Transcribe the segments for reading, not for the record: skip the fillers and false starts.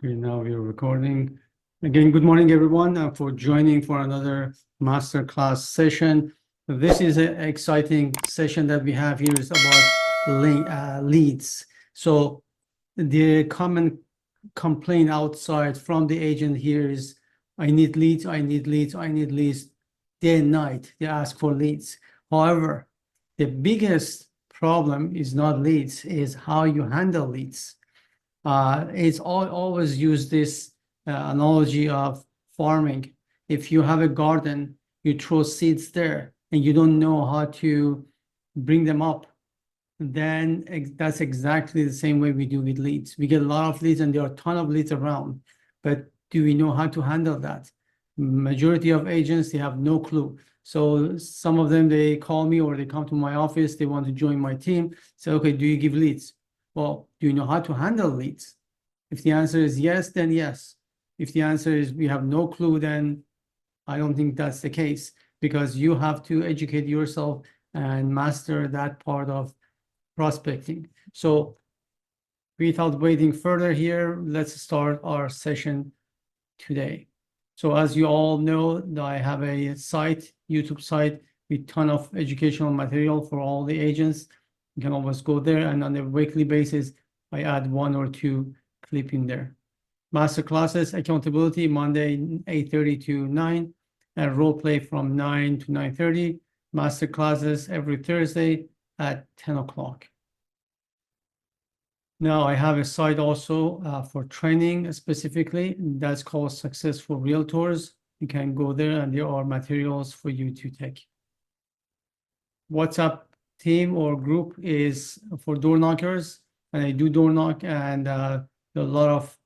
Okay, now we're recording. Again, good morning, everyone, for joining for another masterclass session. This is an exciting session that we have here is about leads. So the common complaint outside from the agent here is, I need leads, I need leads, I need leads. Day and night, they ask for leads. However, the biggest problem is not leads, is how you handle leads. It's always use this analogy of farming. If you have a garden, you throw seeds there and you don't know how to bring them up, then that's exactly the same way we do with leads. We get a lot of leads and there are a ton of leads around, but do we know how to handle that? Majority of agents, they have no clue. So some of them, they call me or they come to my office, they want to join my team. Say, okay, do you give leads? Well, do you know how to handle leads? If the answer is yes, then yes. If the answer is we have no clue, then I don't think that's the case, because you have to educate yourself and master that part of prospecting. So without waiting further here, let's start our session today. So as you all know, I have a site, YouTube site, with ton of educational material for all the agents. You can always go there, and on a weekly basis, I add 1 or 2 clip in there. Master classes, accountability, Monday, 8:30 to 9, and role play from 9 to 9:30. Master classes every Thursday at 10 o'clock. Now I have a site also for training specifically, that's called Successful Realtors. You can go there and there are materials for you to take. WhatsApp team or group is for door knockers, and I do door knock, and there are a lot of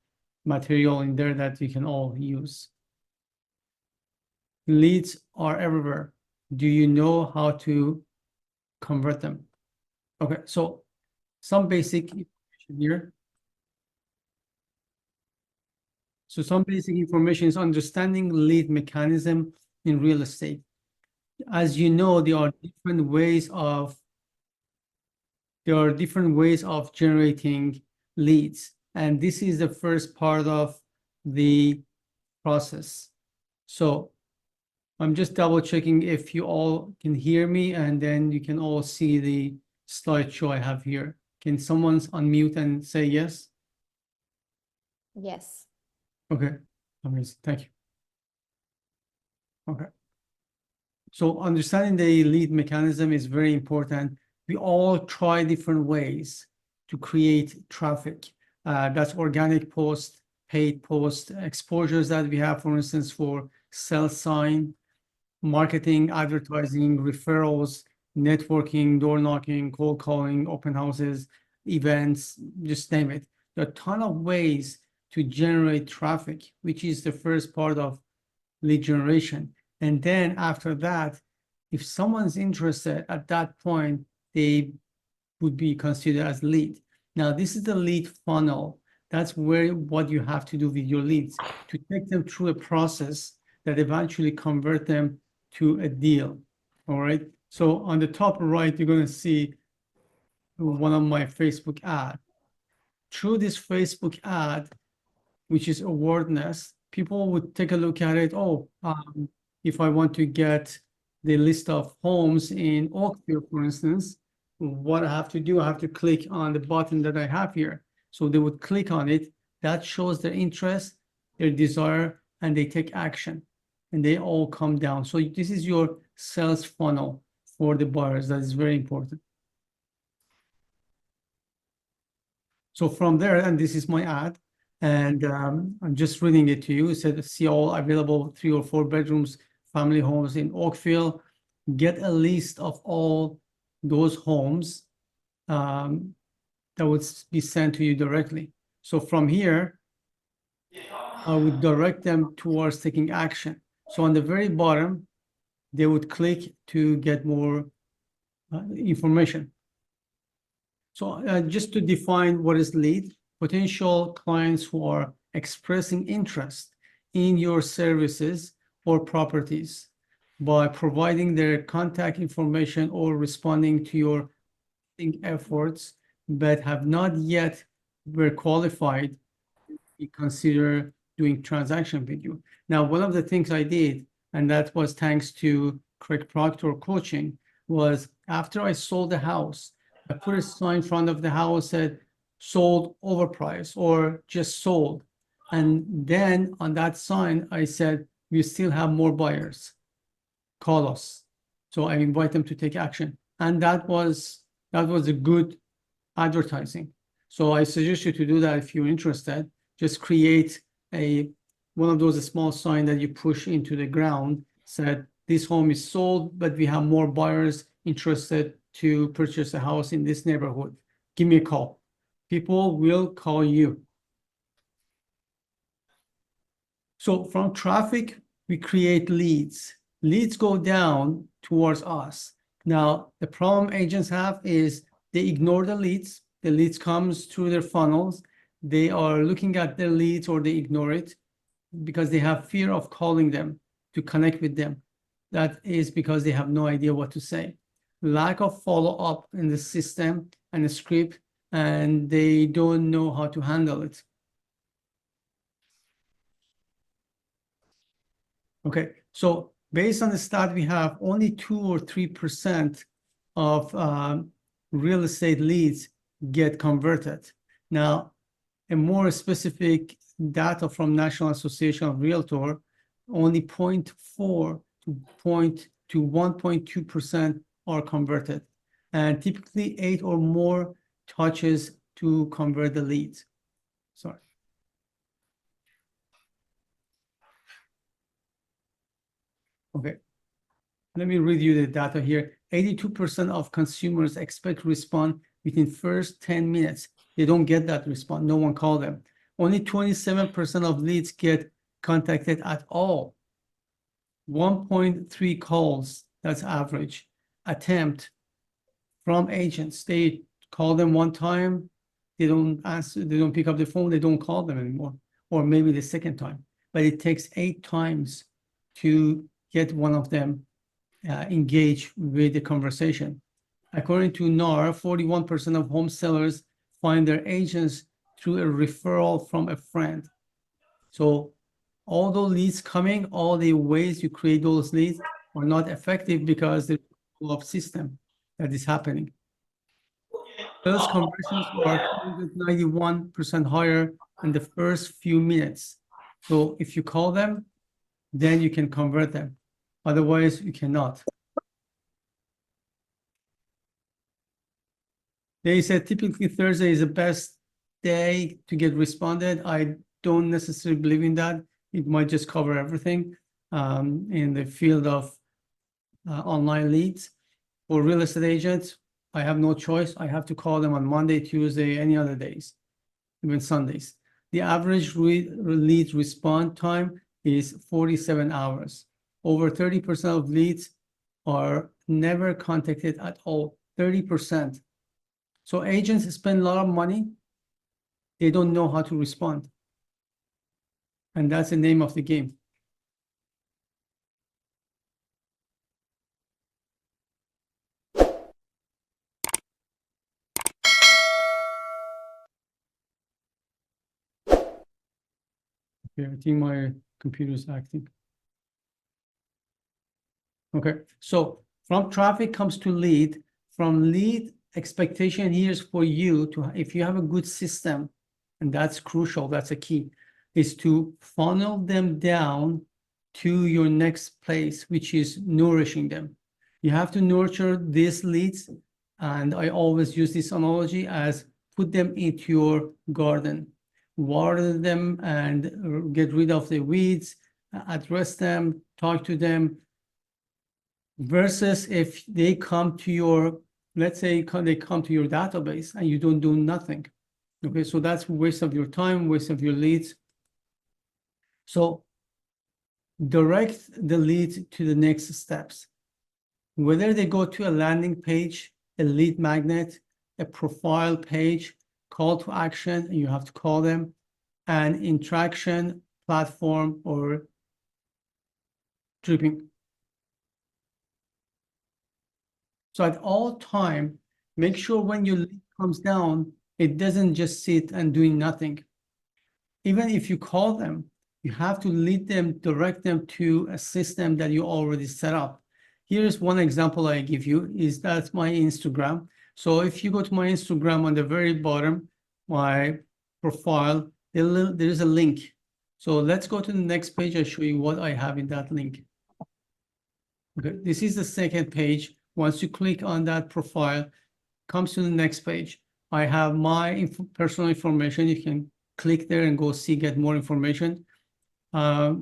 material in there that you can all use. Leads are everywhere. Do you know how to convert them? Okay, so some basic information here. So some basic information is understanding lead mechanism in real estate. As you know, there are different ways of generating leads, and this is the first part of the process. So I'm just double checking if you all can hear me, and then you can all see the slideshow I have here. Can someone unmute and say yes? Yes. Okay, amazing, thank you. Okay. So understanding the lead mechanism is very important. We all try different ways to create traffic. That's organic post, paid post, exposures that we have, for instance, for sell sign, marketing, advertising, referrals, networking, door knocking, cold calling, open houses, events, just name it. There are a ton of ways to generate traffic, which is the first part of lead generation. And then after that, if someone's interested at that point, they would be considered as lead. Now, this is the lead funnel. That's where what you have to do with your leads, to take them through a process that eventually convert them to a deal. All right. So on the top right, you're going to see one of my Facebook ads. Through this Facebook ad, which is awareness, people would take a look at it. Oh, if I want to get the list of homes in Oakville, for instance, what I have to do, I have to click on the button that I have here. So they would click on it. That shows their interest, their desire, and they take action, and they all come down. So this is your sales funnel for the buyers. That is very important. So from there, and this is my ad, and I'm just reading it to you. It said, see all available 3 or 4 bedrooms, family homes in Oakville. Get a list of all those homes that would be sent to you directly. So from here, I would direct them towards taking action. So on the very bottom, they would click to get more information. So just to define what is lead, potential clients who are expressing interest in your services or properties by providing their contact information or responding to your efforts, but have not yet were qualified consider doing transaction with you. Now, one of the things I did, and that was thanks to Craig Proctor coaching, was after I sold the house, I put a sign in front of the house that sold overpriced or just sold. And then on that sign, I said, we still have more buyers. Call us. So I invite them to take action. And that was a good advertising. So I suggest you to do that if you're interested. Just create one of those small signs that you push into the ground, said this home is sold, but we have more buyers interested to purchase a house in this neighborhood. Give me a call. People will call you. So from traffic, we create leads. Leads go down towards us. Now, the problem agents have is they ignore the leads. The leads comes through their funnels. They are looking at their leads or they ignore it because they have fear of calling them to connect with them. That is because they have no idea what to say. Lack of follow-up in the system and the script, and they don't know how to handle it. Okay, so based on the stat we have, only 2 or 3% of real estate leads get converted. Now, a more specific data from National Association of Realtor, only 0.4 to 1.2% are converted, and typically 8 or more touches to convert the leads. Sorry. Okay. Let me read you the data here. 82% of consumers expect to respond within first 10 minutes. They don't get that response. No one called them. Only 27% of leads get contacted at all. 1.3 calls, that's average, attempt from agents. They call them one time, they don't answer, they don't pick up the phone, they don't call them anymore, or maybe the second time. But it takes 8 times to get one of them engage with the conversation. According to NAR, 41% of home sellers find their agents through a referral from a friend. So all those leads coming, all the ways you create those leads are not effective because there's a follow-up system that is happening. Those conversions are 291% higher in the first few minutes. So if you call them, then you can convert them. Otherwise, you cannot. They said typically Thursday is the best day to get responded. I don't necessarily believe in that. It might just cover everything in the field of online leads. For real estate agents, I have no choice. I have to call them on Monday, Tuesday, any other days, even Sundays. The average lead response time is 47 hours. Over 30% of leads are never contacted at all, 30%. So agents spend a lot of money. They don't know how to respond. And that's the name of the game. Okay, I think my computer is acting. Okay, so from traffic comes to lead. From lead, expectation here is for you to, if you have a good system, and that's crucial, that's a key, is to funnel them down to your next place, which is nourishing them. You have to nurture these leads, and I always use this analogy as put them into your garden, water them and get rid of the weeds, address them, talk to them, versus if they come to your, let's say they come to your database and you don't do nothing. Okay, so that's waste of your time, waste of your leads. So direct the lead to the next steps. Whether they go to a landing page, a lead magnet, a profile page, call to action, and you have to call them, an interaction platform or dripping. So at all time, make sure when your lead comes down, it doesn't just sit and doing nothing. even if you call them, you have to lead them, direct them to a system that you already set up. Here's one example I give you is that's my Instagram. So if you go to my Instagram on the very bottom, my profile, there is a link. So let's go to the next page. I'll show you what I have in that link. Okay, this is the second page. Once you click on that profile, comes to the next page. I have my personal information. You can click there and go see, get more information. I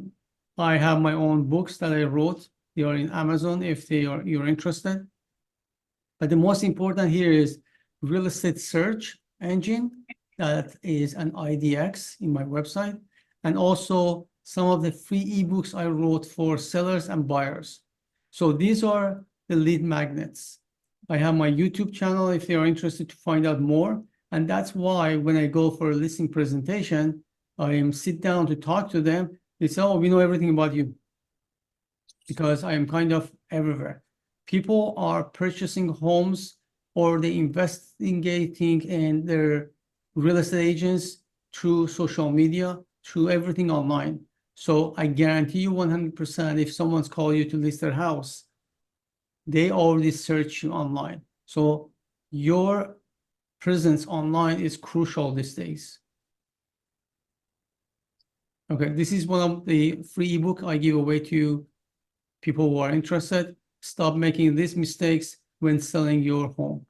have my own books that I wrote. They are in Amazon if you're interested. But the most important here is real estate search engine. That is an IDX in my website. And also some of the free ebooks I wrote for sellers and buyers. So these are the lead magnets. I have my YouTube channel if they are interested to find out more. And that's why when I go for a listing presentation, I sit down to talk to them. They say, oh, we know everything about you, because I am kind of everywhere. People are purchasing homes or they investigating in their real estate agents through social media, through everything online. So I guarantee you 100% if someone's called you to list their house, they already search you online. So your presence online is crucial these days. Okay, this is one of the free ebook I give away to people who are interested. Stop making these mistakes when selling your home.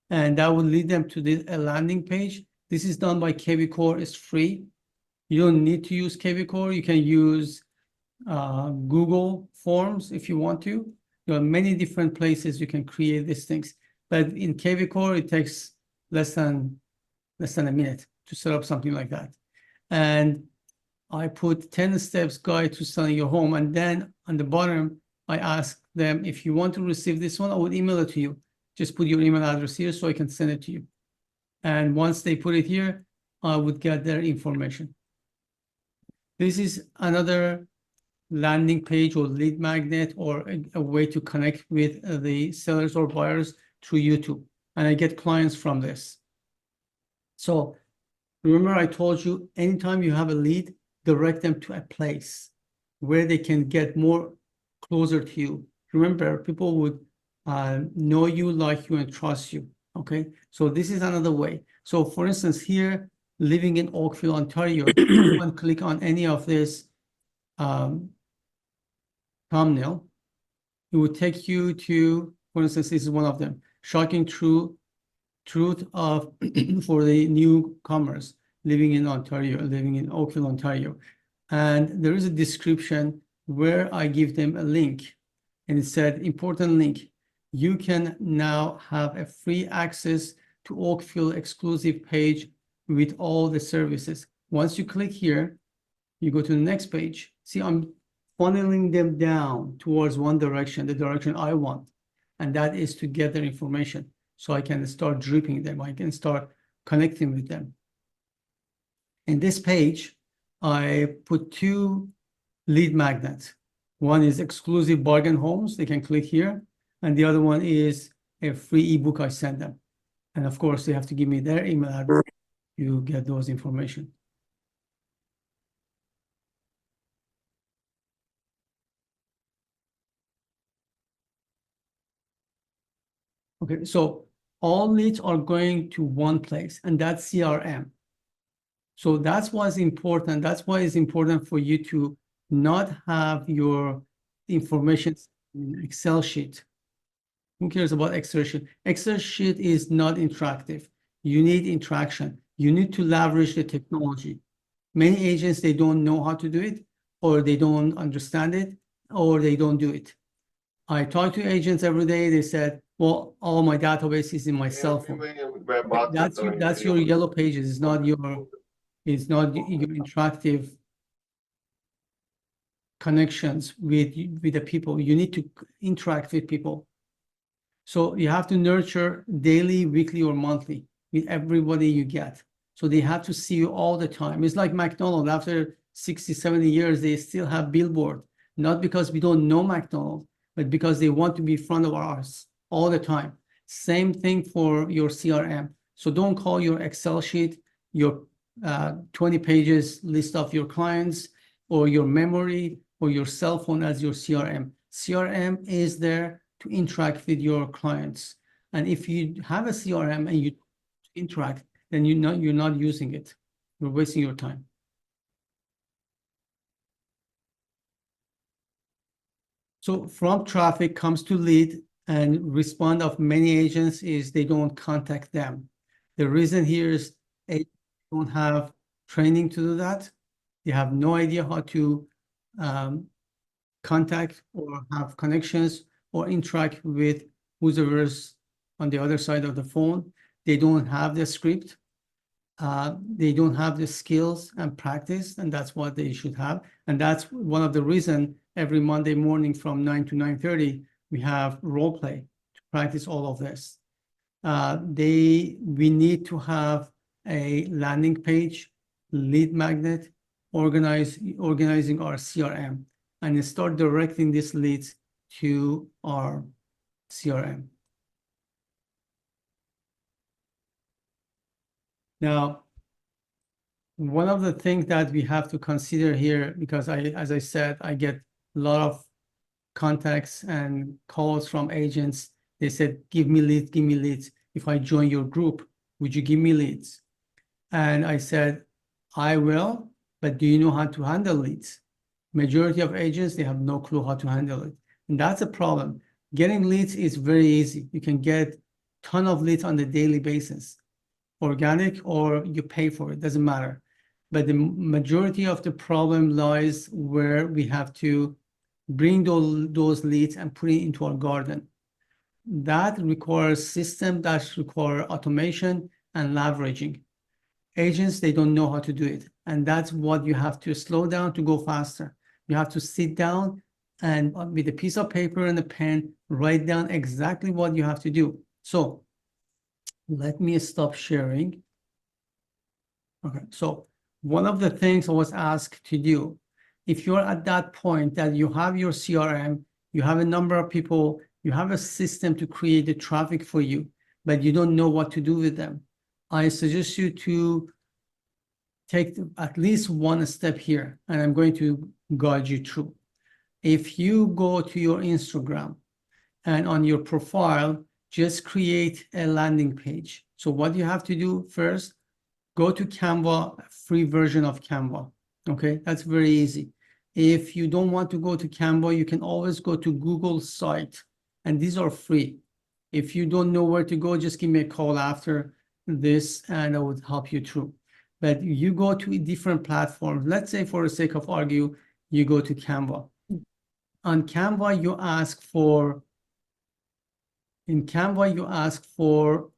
And that will lead them to a landing page. This is done by KV Core. It's free. You don't need to use KV Core. You can use Google Forms if you want to. There are many different places you can create these things. But in KV Core, it takes less than a minute to set up something like that. And I put 10 steps guide to selling your home. And then on the bottom, I ask them, if you want to receive this one, I would email it to you. Just put your email address here so I can send it to you. And once they put it here, I would get their information. This is another landing page or lead magnet or a way to connect with the sellers or buyers through YouTube. And I get clients from this. So remember I told you, anytime you have a lead, direct them to a place where they can get more closer to you. Remember, people would know you, like you, and trust you. Okay, so this is another way. So for instance, here, living in Oakville, Ontario, you can click on any of this thumbnail. It would take you to, for instance, this is one of them, shocking truth of for the newcomers living in Ontario, living in Oakville, Ontario. And there is a description where I give them a link. And it said, important link. You can now have a free access to Oakville exclusive page with all the services. Once you click here, you go to the next page. See, I'm funneling them down towards one direction, the direction I want. And that is to get their information. So I can start dripping them. I can start connecting with them. In this page, I put two lead magnets. One is exclusive bargain homes. They can click here. And the other one is a free ebook I send them. And of course, they have to give me their email address to get those information. Okay, so all leads are going to one place, and that's CRM. So that's what's important. That's why it's important for you to not have your information in Excel sheet. Who cares about Excel sheet? Excel sheet is not interactive. You need interaction. You need to leverage the technology. Many agents, they don't know how to do it, or they don't understand it, or they don't do it. I talk to agents every day. They said, well, all my database is in my cell phone. That's your yellow pages. It's not your interactive connections with the people. You need to interact with people. So you have to nurture daily, weekly, or monthly with everybody you get. So they have to see you all the time. It's like McDonald's. After 60, 70 years, they still have billboard. Not because we don't know McDonald's, but because they want to be in front of us all the time. Same thing for your CRM. So don't call your Excel sheet your 20 pages list of your clients or your memory or your cell phone as your CRM. CRM is there to interact with your clients. And if you have a CRM and you interact, then you're not using it. You're wasting your time. So from traffic comes to lead, and response of many agents is they don't contact them. The reason here is they don't have training to do that. They have no idea how to contact or have connections or interact with whoever's on the other side of the phone. They don't have the script. They don't have the skills and practice, and that's what they should have. And that's one of the reasons every Monday morning from 9 to 9:30, we have role play to practice all of this. We need to have a landing page, lead magnet, organizing our CRM, and start directing these leads to our CRM. Now, one of the things that we have to consider here, because as I said, I get a lot of contacts and calls from agents. They said, give me leads, give me leads. If I join your group, would you give me leads? And I said, I will, but do you know how to handle leads? Majority of agents, they have no clue how to handle it. And that's a problem. Getting leads is very easy. You can get a ton of leads on a daily basis, organic or you pay for it, doesn't matter. But the majority of the problem lies where we have to bring those leads and put it into our garden. That requires system, that require automation and leveraging. Agents, they don't know how to do it. And that's what you have to slow down to go faster. You have to sit down and with a piece of paper and a pen, write down exactly what you have to do. So let me stop sharing. Okay, so one of the things I was asked to do, if you're at that point that you have your CRM, you have a number of people, you have a system to create the traffic for you, but you don't know what to do with them, I suggest you to take at least one step here, and I'm going to guide you through. If you go to your Instagram and on your profile, just create a landing page. So what you have to do first, go to Canva, free version of Canva. Okay, that's very easy. If you don't want to go to Canva, you can always go to Google site, and these are free. If you don't know where to go, just give me a call after this and I would help you through. But you go to different platforms. Let's say for the sake of argue, you go to Canva. On Canva, you ask for, in Canva, you ask for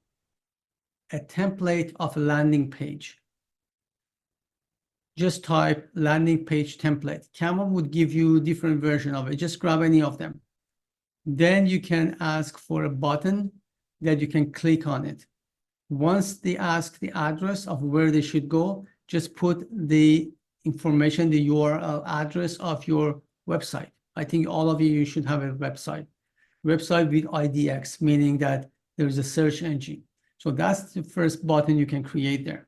a template of a landing page. Just type landing page template. Canva would give you different version of it. Just grab any of them. Then you can ask for a button that you can click on it. Once they ask the address of where they should go, just put the information, the URL address of your website. I think all of you should have a website with IDX, meaning that there's a search engine. So that's the first button you can create there.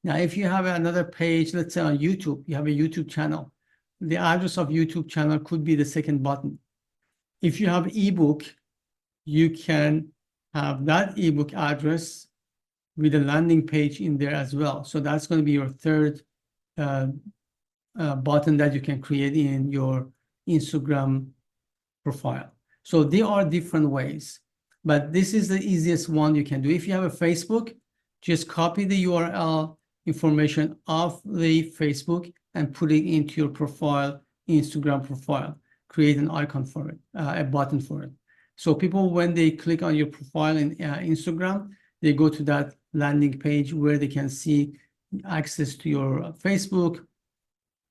Now, if you have another page, let's say on YouTube, you have a YouTube channel, the address of YouTube channel could be the second button. If you have ebook, you can have that ebook address with a landing page in there as well. So that's going to be your third button that you can create in your Instagram profile. So there are different ways, but this is the easiest one you can do. If you have a Facebook, just copy the URL information of the Facebook and put it into your profile, Instagram profile. Create an icon for it, a button for it. So people, when they click on your profile in Instagram, they go to that landing page where they can see access to your Facebook,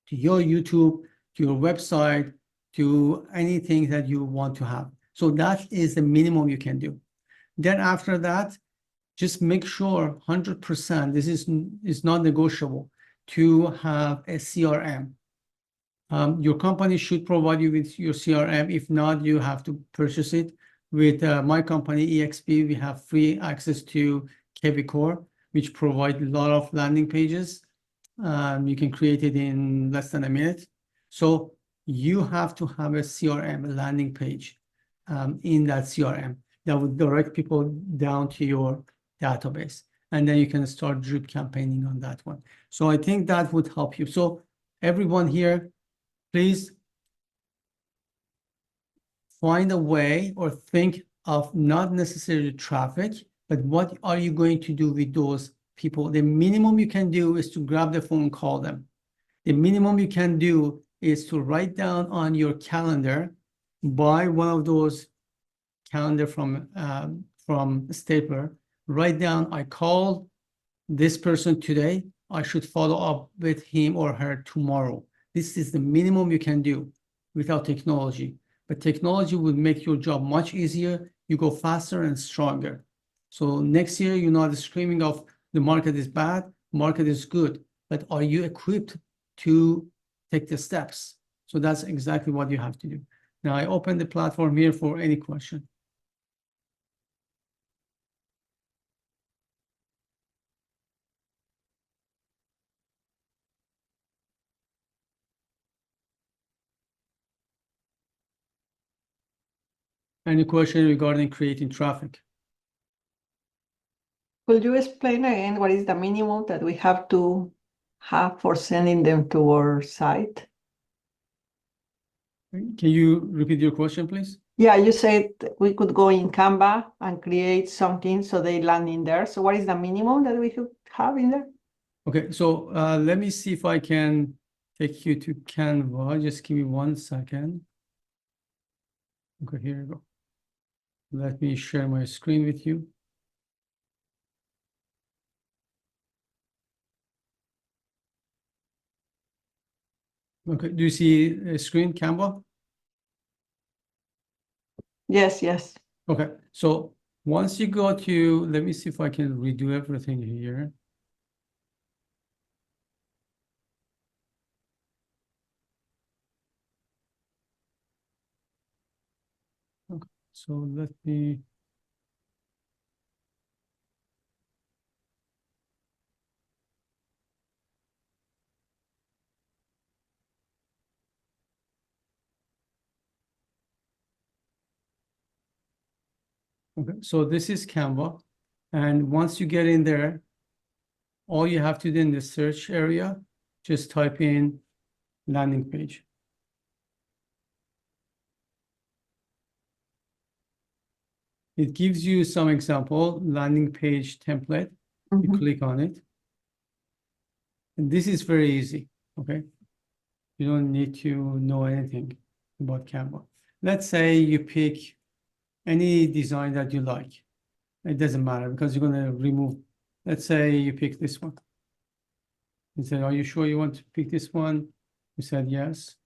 to your YouTube, to your website, to anything that you want to have. So that is the minimum you can do. Then after that, just make sure 100%, this is not negotiable, to have a CRM. Your company should provide you with your CRM. If not, you have to purchase it. With my company, EXP, we have free access to KV Core, which provide a lot of landing pages. You can create it in less than a minute. So you have to have a CRM, a landing page, in that CRM that would direct people down to your database. And then you can start drip campaigning on that one. So I think that would help you. So everyone here, please find a way or think of not necessarily traffic, but what are you going to do with those people? The minimum you can do is to grab the phone and call them. The minimum you can do is to write down on your calendar, buy one of those calendar from Stapler, write down, I called this person today, I should follow up with him or her tomorrow. This is the minimum you can do without technology. But technology will make your job much easier. You go faster and stronger. So next year, you're not screaming of the market is bad, market is good, but are you equipped to take the steps? So that's exactly what you have to do. Now I open the platform here for any question. Any question regarding creating traffic? Could you explain again what is the minimum that we have to have for sending them to our site? Can you repeat your question, please? Yeah, you said we could go in Canva and create something so they land in there. So what is the minimum that we should have in there? Okay, so let me see if I can take you to Canva. Just give me 1 second. Okay, here you go. Let me share my screen with you. Okay, do you see a screen, Canva? Yes, yes. Okay, so once you go to, let me see if I can redo everything here. Okay, so let me. Okay, so this is Canva. And once you get in there, all you have to do in the search area, just type in landing page. It gives you some example landing page template. You click on it. And this is very easy, okay? You don't need to know anything about Canva. Let's say you pick any design that you like. It doesn't matter because you're going to remove, let's say you pick this one. You said, are you sure you want to pick this one? You said, yes,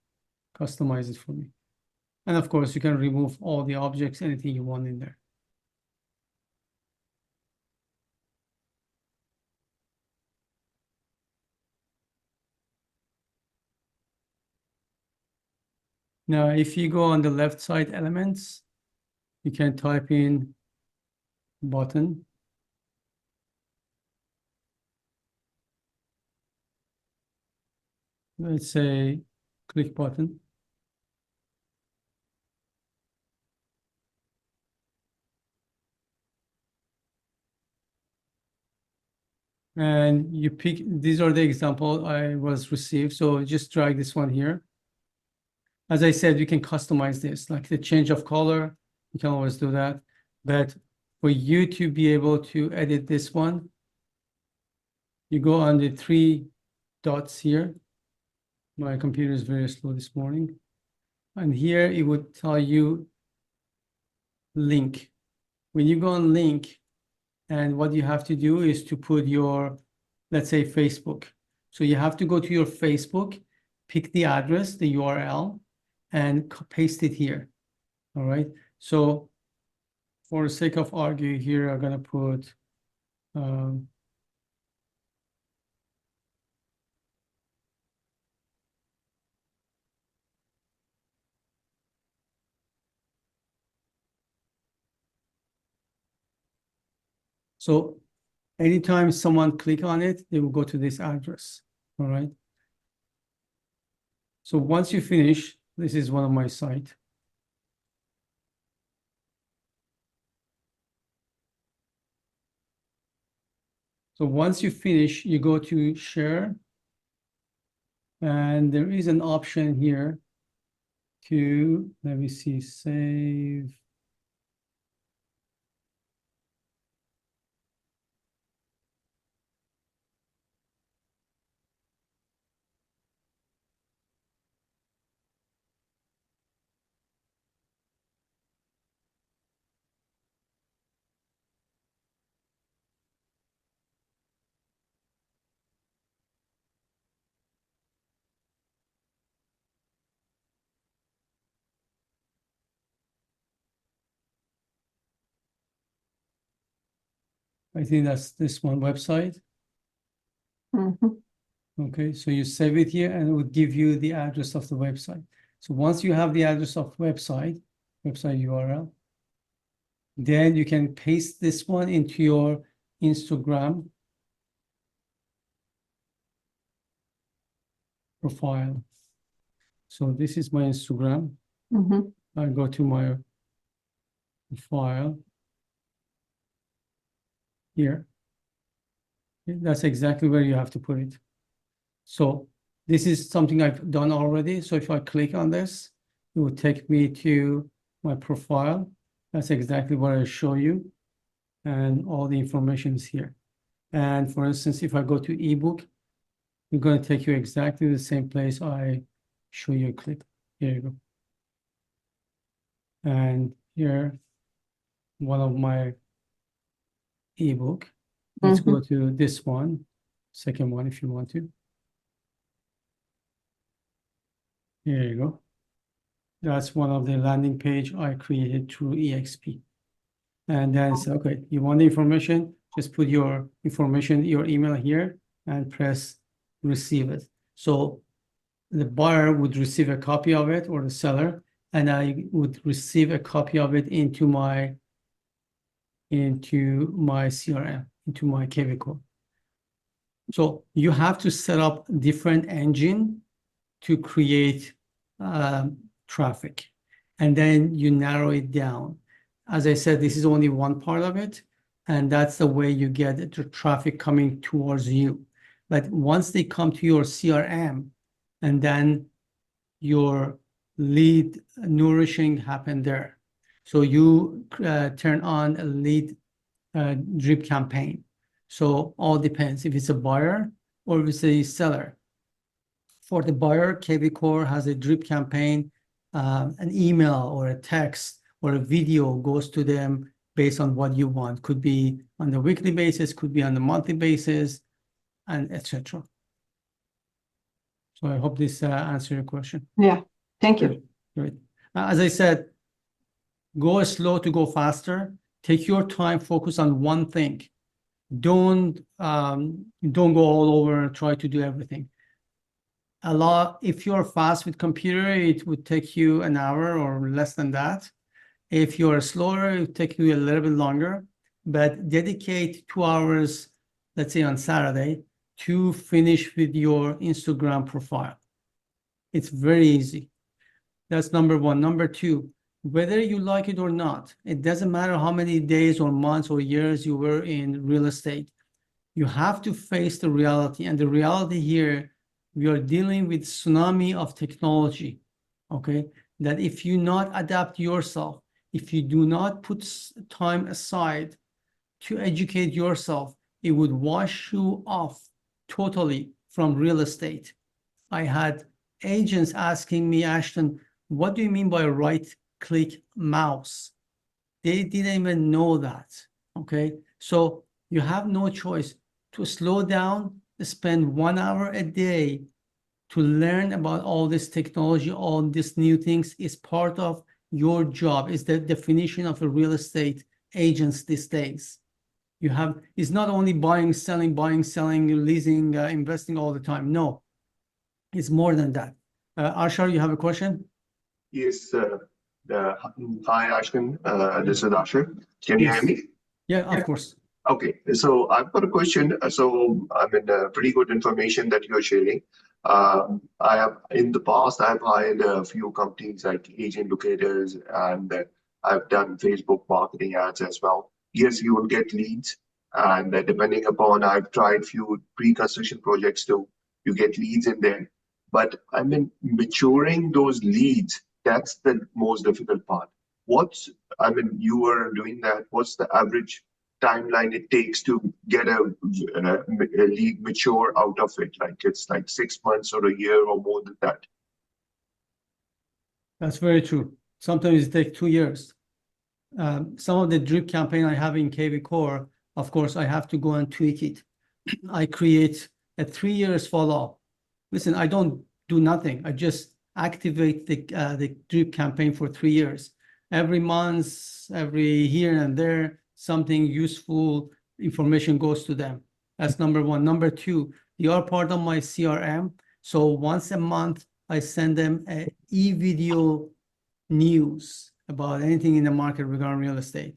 customize it for me. And of course, you can remove all the objects, anything you want in there. Now, if you go on the left side elements, you can type in button. Let's say click button. And you pick, these are the example I was received. So just drag this one here. As I said, you can customize this, like the change of color, you can always do that. But for you to be able to edit this one, you go on the 3 dots here. My computer is very slow this morning. And here it would tell you link. When you go on link, and what you have to do is to put your, let's say, Facebook. So you have to go to your Facebook, pick the address, the URL, and paste it here. All right. So for the sake of argue here, I'm gonna put so anytime someone click on it, they will go to this address. All right. So once you finish, this is one of my site. So once you finish, you go to share, and there is an option here to, let me see, save. I think that's this one website. Mhm. Okay, so you save it here and it would give you the address of the website. So once you have the address of website URL, then you can paste this one into your Instagram profile. So this is my Instagram. Mhm. I go to my file here. That's exactly where you have to put it. So this is something I've done already. So if I click on this, it will take me to my profile. That's exactly what I show you. And all the information is here. And for instance, if I go to ebook, it's going to take you exactly the same place I show you a clip. Here you go. And here, one of my ebook. Let's go to this one, second one if you want to. Here you go. That's one of the landing page I created through EXP. And then say, okay, you want the information, just put your information, your email here and press receive it. So the buyer would receive a copy of it, or the seller, and I would receive a copy of it into my CRM, into my KV code. So you have to set up different engine to create traffic, and then you narrow it down. As I said, this is only one part of it, and that's the way you get the traffic coming towards you. But once they come to your CRM, and then your lead nourishing happen there. So you turn on a lead drip campaign. So all depends if it's a buyer or if it's a seller. For the buyer, KV Core has a drip campaign, an email or a text or a video goes to them based on what you want. Could be on the weekly basis, could be on the monthly basis, and etc. So I hope this answers your question. Yeah, thank you. Great. As I said, go slow to go faster. Take your time, focus on one thing. Don't go all over and try to do everything. If you're fast with computer, it would take you an hour or less than that. If you're slower, it would take you a little bit longer, but dedicate 2 hours, let's say on Saturday, to finish with your Instagram profile. It's very easy. That's number one. Number two, whether you like it or not, it doesn't matter how many days or months or years you were in real estate. You have to face the reality. And the reality here, we are dealing with tsunami of technology, okay? That if you not adapt yourself, if you do not put time aside to educate yourself, it would wash you off totally from real estate. I had agents asking me, Ashton, what do you mean by right-click mouse? They didn't even know that, okay? So you have no choice to slow down, spend 1 hour a day to learn about all this technology, all these new things is part of your job. It's the definition of a real estate agent these days. It's not only buying, selling, leasing, investing all the time. No, it's more than that. Arshar, you have a question? Yes, hi Ashkan, this is Ashar. Can you hear Yes. me? Yeah, of course. Okay, so I've got a question. So I mean, pretty good information that you're sharing. I have in the past I've hired a few companies like agent locators, and I've done Facebook marketing ads as well. Yes, you will get leads, and depending upon I've tried few pre-construction projects too. You get leads in there, but I mean maturing those leads, that's the most difficult part. What's I mean, you were doing that. What's the average timeline it takes to get a lead mature out of it? Like it's like 6 months or a year or more than that. That's very true. Sometimes it takes 2 years. Some of the drip campaign I have in KV Core, of course, I have to go and tweak it. I create a 3 years follow-up. Listen, I don't do nothing. I just activate the drip campaign for 3 years. Every month, every here and there, something useful information goes to them. That's number one. Number two, they are part of my CRM. So once a month, I send them a e-video news about anything in the market regarding real estate.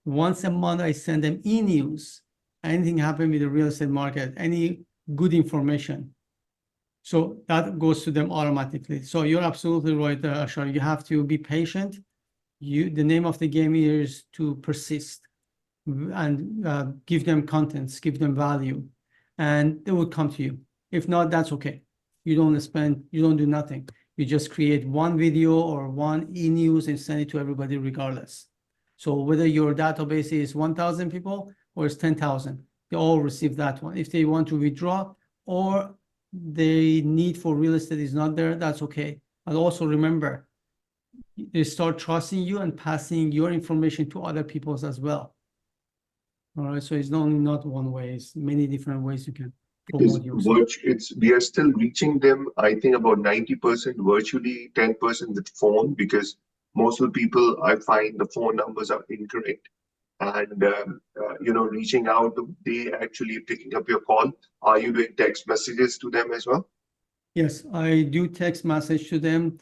Once a month, I send them e-news, anything happened with the real estate market, any good information. So that goes to them automatically. So you're absolutely right, Ashar. You have to be patient. The name of the game here is to persist and give them contents, give them value, and they will come to you. If not, that's okay. You don't do nothing. You just create one video or one e-news and send it to everybody regardless. So whether your database is 1,000 people or it's 10,000, they all receive that one. If they want to withdraw or the need for real estate is not there, that's okay. And also remember, they start trusting you and passing your information to other people as well. All right, so it's not one way, it's many different ways you can promote yourself. We are still reaching them, I think about 90% virtually, 10% with phone, because most of the people I find the phone numbers are incorrect. And reaching out, they actually picking up your call. Are you doing text messages to them as well? Yes, I do text message to them.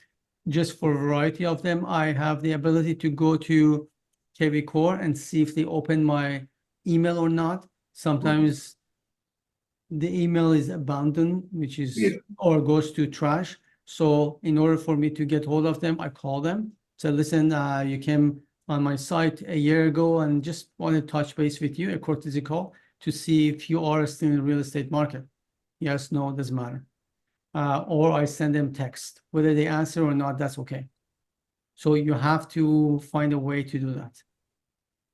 Just for a variety of them, I have the ability to go to KV Core and see if they open my email or not. Sometimes the email is abandoned, which is or goes to trash. So in order for me to get hold of them, I call them. So listen, you came on my site a year ago and just want to touch base with you, a courtesy call, to see if you are still in the real estate market. Yes, no, doesn't matter. Or I send them text. Whether they answer or not, that's okay. So you have to find a way to do that.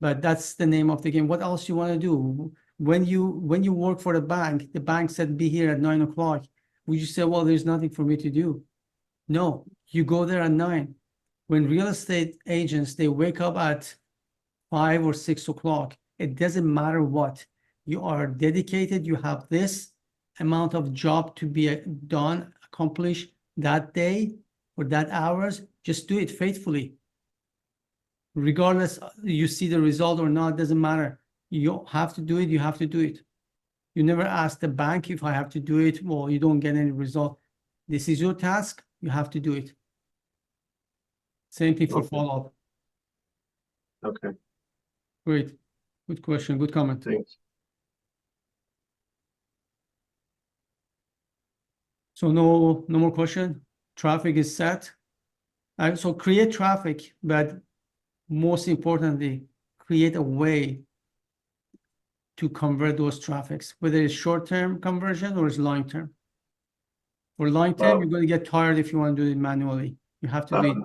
But that's the name of the game. What else you want to do? When you work for the bank said, be here at 9 o'clock. Would you say, well, there's nothing for me to do? No, you go there at 9. When real estate agents, they wake up at 5 or 6 o'clock, it doesn't matter what. You are dedicated, you have this amount of job to be done, accomplished that day or that hours, just do it faithfully. Regardless, you see the result or not, doesn't matter. You have to do it, you have to do it. You never ask the bank if I have to do it, well, you don't get any result. This is your task, you have to do it. Same thing for follow-up. Okay. Great. Good question, good comment. Thanks. So no more question. Traffic is set. So create traffic, but most importantly, create a way to convert those traffics, whether it's short-term conversion or it's long-term. For long-term, you're going to get tired if you want to do it manually. You have to do it,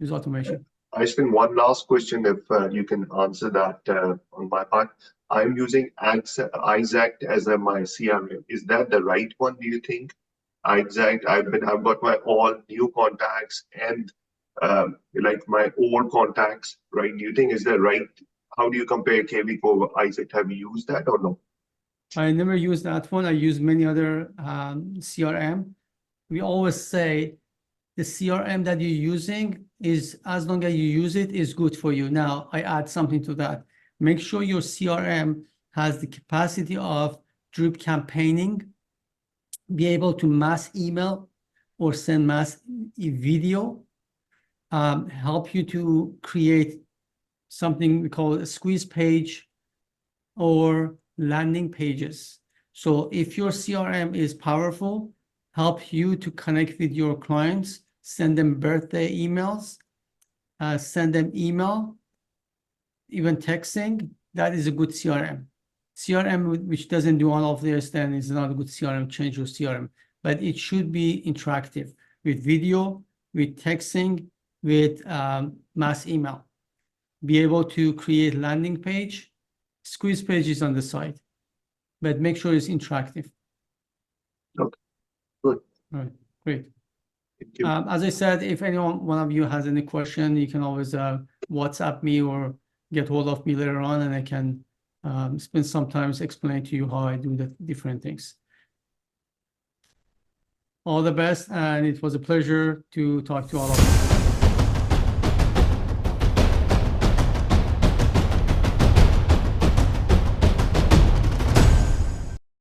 use automation. I spend one last question if you can answer that on my part. I'm using Exact as my CRM. Is that the right one, do you think? Exact, I've got my all new contacts and like my old contacts, right? Do you think is that right? How do you compare KV over Exact? Have you used that or no? I never use that one. I use many other CRM. We always say the CRM that you're using is, as long as you use it, is good for you. Now, I add something to that. Make sure your CRM has the capacity of drip campaigning, be able to mass email or send mass video, help you to create something we call a squeeze page or landing pages. So if your CRM is powerful, help you to connect with your clients, send them birthday emails, send them email, even texting, that is a good CRM. CRM which doesn't do all of this, then is not a good CRM, change your CRM. But it should be interactive with video, with texting, with mass email. Be able to create landing page, squeeze pages on the side, but make sure it's interactive. Okay, good. All right, great. Thank you. As I said, if one of you has any question, you can always WhatsApp me or get hold of me later on, and I can spend some time explaining to you how I do the different things. All the best, and it was a pleasure to talk to all of you.